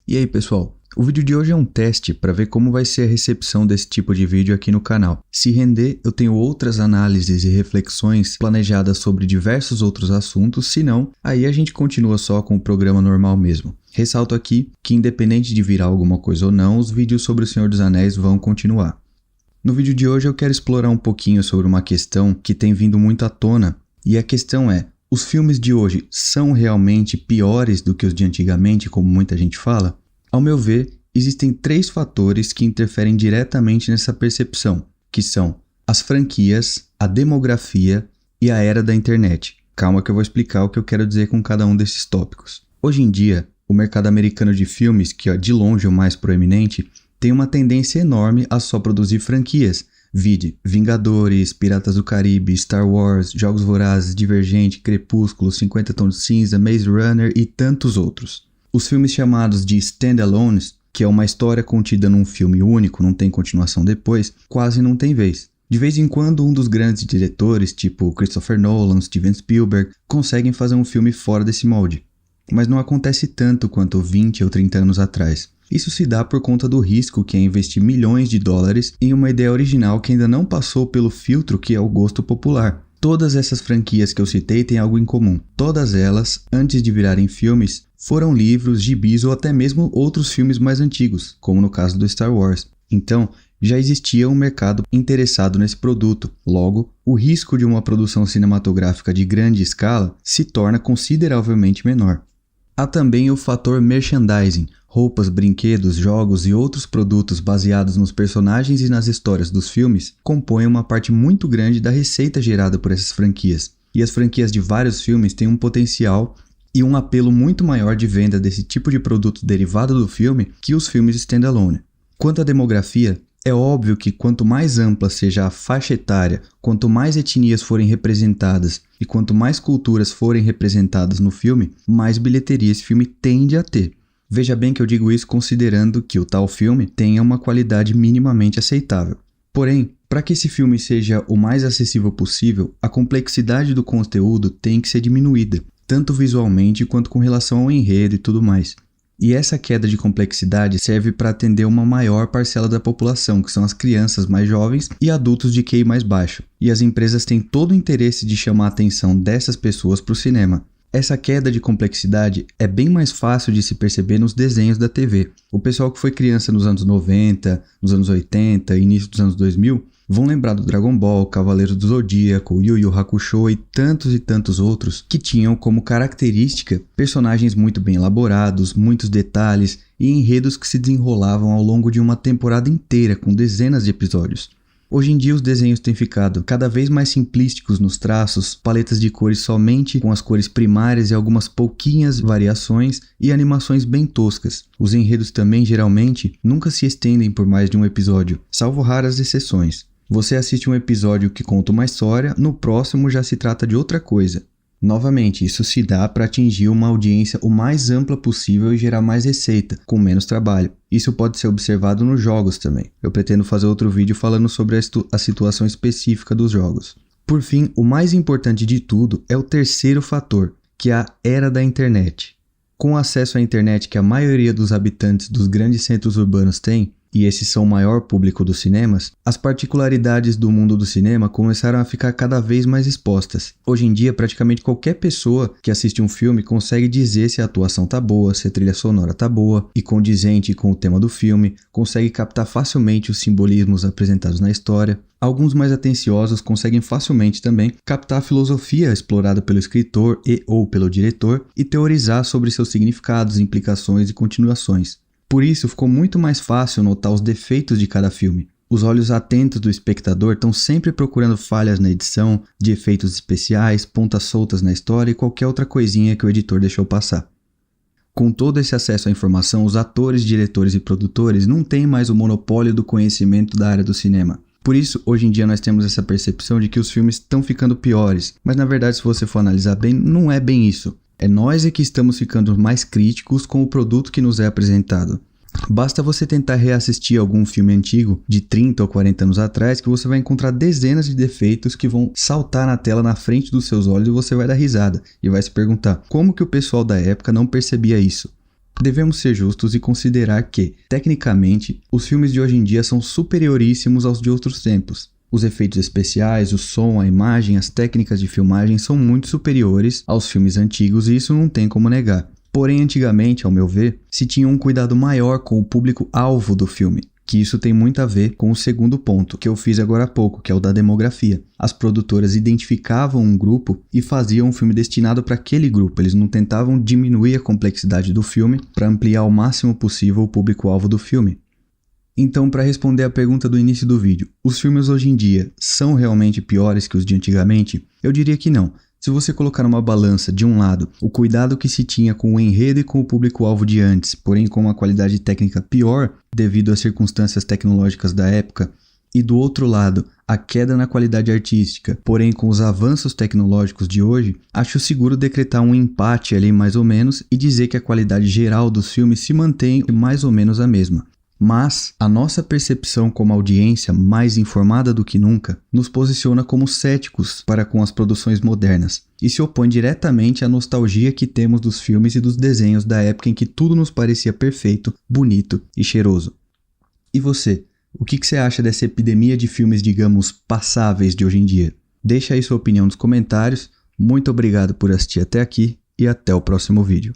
E aí pessoal, o vídeo de hoje é um teste para ver como vai ser a recepção desse tipo de vídeo aqui no canal. Se render, eu tenho outras análises e reflexões planejadas sobre diversos outros assuntos, se não, aí a gente continua só com o programa normal mesmo. Ressalto aqui que independente de virar alguma coisa ou não, os vídeos sobre o Senhor dos Anéis vão continuar. No vídeo de hoje eu quero explorar um pouquinho sobre uma questão que tem vindo muito à tona, e a questão é: os filmes de hoje são realmente piores do que os de antigamente, como muita gente fala? Ao meu ver, existem 3 fatores que interferem diretamente nessa percepção, que são as franquias, a demografia e a era da internet. Calma que eu vou explicar o que eu quero dizer com cada um desses tópicos. Hoje em dia, o mercado americano de filmes, que é de longe o mais proeminente, tem uma tendência enorme a só produzir franquias. Vide Vingadores, Piratas do Caribe, Star Wars, Jogos Vorazes, Divergente, Crepúsculo, 50 Tons de Cinza, Maze Runner e tantos outros. Os filmes chamados de standalones, que é uma história contida num filme único, não tem continuação depois, quase não tem vez. De vez em quando um dos grandes diretores, tipo Christopher Nolan, Steven Spielberg, conseguem fazer um filme fora desse molde. Mas não acontece tanto quanto 20 ou 30 anos atrás. Isso se dá por conta do risco que é investir milhões de dólares em uma ideia original que ainda não passou pelo filtro que é o gosto popular. Todas essas franquias que eu citei têm algo em comum. Todas elas, antes de virarem filmes, foram livros, gibis ou até mesmo outros filmes mais antigos, como no caso do Star Wars. Então, já existia um mercado interessado nesse produto. Logo, o risco de uma produção cinematográfica de grande escala se torna consideravelmente menor. Há também o fator merchandising. Roupas, brinquedos, jogos e outros produtos baseados nos personagens e nas histórias dos filmes compõem uma parte muito grande da receita gerada por essas franquias. E as franquias de vários filmes têm um potencial e um apelo muito maior de venda desse tipo de produto derivado do filme que os filmes standalone. Quanto à demografia, é óbvio que quanto mais ampla seja a faixa etária, quanto mais etnias forem representadas e quanto mais culturas forem representadas no filme, mais bilheteria esse filme tende a ter. Veja bem que eu digo isso considerando que o tal filme tenha uma qualidade minimamente aceitável. Porém, para que esse filme seja o mais acessível possível, a complexidade do conteúdo tem que ser diminuída, tanto visualmente quanto com relação ao enredo e tudo mais. E essa queda de complexidade serve para atender uma maior parcela da população, que são as crianças mais jovens e adultos de QI mais baixo. E as empresas têm todo o interesse de chamar a atenção dessas pessoas para o cinema. Essa queda de complexidade é bem mais fácil de se perceber nos desenhos da TV. O pessoal que foi criança nos anos 90, nos anos 80 e início dos anos 2000 vão lembrar do Dragon Ball, Cavaleiros do Zodíaco, Yu Yu Hakusho e tantos outros que tinham como característica personagens muito bem elaborados, muitos detalhes e enredos que se desenrolavam ao longo de uma temporada inteira com dezenas de episódios. Hoje em dia os desenhos têm ficado cada vez mais simplísticos nos traços, paletas de cores somente com as cores primárias e algumas pouquinhas variações e animações bem toscas. Os enredos também geralmente nunca se estendem por mais de um episódio, salvo raras exceções. Você assiste um episódio que conta uma história, no próximo já se trata de outra coisa. Novamente, isso se dá para atingir uma audiência o mais ampla possível e gerar mais receita, com menos trabalho. Isso pode ser observado nos jogos também. Eu pretendo fazer outro vídeo falando sobre a situação específica dos jogos. Por fim, o mais importante de tudo é o terceiro fator, que é a era da internet. Com o acesso à internet que a maioria dos habitantes dos grandes centros urbanos tem, e esses são o maior público dos cinemas, as particularidades do mundo do cinema começaram a ficar cada vez mais expostas. Hoje em dia, praticamente qualquer pessoa que assiste um filme consegue dizer se a atuação tá boa, se a trilha sonora tá boa e condizente com o tema do filme, consegue captar facilmente os simbolismos apresentados na história. Alguns mais atenciosos conseguem facilmente também captar a filosofia explorada pelo escritor ou pelo diretor e teorizar sobre seus significados, implicações e continuações. Por isso, ficou muito mais fácil notar os defeitos de cada filme. Os olhos atentos do espectador estão sempre procurando falhas na edição, de efeitos especiais, pontas soltas na história e qualquer outra coisinha que o editor deixou passar. Com todo esse acesso à informação, os atores, diretores e produtores não têm mais o monopólio do conhecimento da área do cinema. Por isso, hoje em dia nós temos essa percepção de que os filmes estão ficando piores, mas na verdade, se você for analisar bem, não é bem isso. É nós que estamos ficando mais críticos com o produto que nos é apresentado. Basta você tentar reassistir algum filme antigo de 30 ou 40 anos atrás que você vai encontrar dezenas de defeitos que vão saltar na tela na frente dos seus olhos e você vai dar risada e vai se perguntar como que o pessoal da época não percebia isso. Devemos ser justos e considerar que, tecnicamente, os filmes de hoje em dia são superioríssimos aos de outros tempos. Os efeitos especiais, o som, a imagem, as técnicas de filmagem são muito superiores aos filmes antigos e isso não tem como negar. Porém, antigamente, ao meu ver, se tinha um cuidado maior com o público-alvo do filme, que isso tem muito a ver com o segundo ponto que eu fiz agora há pouco, que é o da demografia. As produtoras identificavam um grupo e faziam um filme destinado para aquele grupo. Eles não tentavam diminuir a complexidade do filme para ampliar ao máximo possível o público-alvo do filme. Então, para responder a pergunta do início do vídeo, os filmes hoje em dia são realmente piores que os de antigamente? Eu diria que não. Se você colocar numa balança, de um lado, o cuidado que se tinha com o enredo e com o público-alvo de antes, porém com uma qualidade técnica pior devido às circunstâncias tecnológicas da época, e do outro lado, a queda na qualidade artística, porém com os avanços tecnológicos de hoje, acho seguro decretar um empate ali mais ou menos e dizer que a qualidade geral dos filmes se mantém mais ou menos a mesma. Mas a nossa percepção como audiência, mais informada do que nunca, nos posiciona como céticos para com as produções modernas e se opõe diretamente à nostalgia que temos dos filmes e dos desenhos da época em que tudo nos parecia perfeito, bonito e cheiroso. E você? O que você acha dessa epidemia de filmes, digamos, passáveis de hoje em dia? Deixa aí sua opinião nos comentários. Muito obrigado por assistir até aqui e até o próximo vídeo.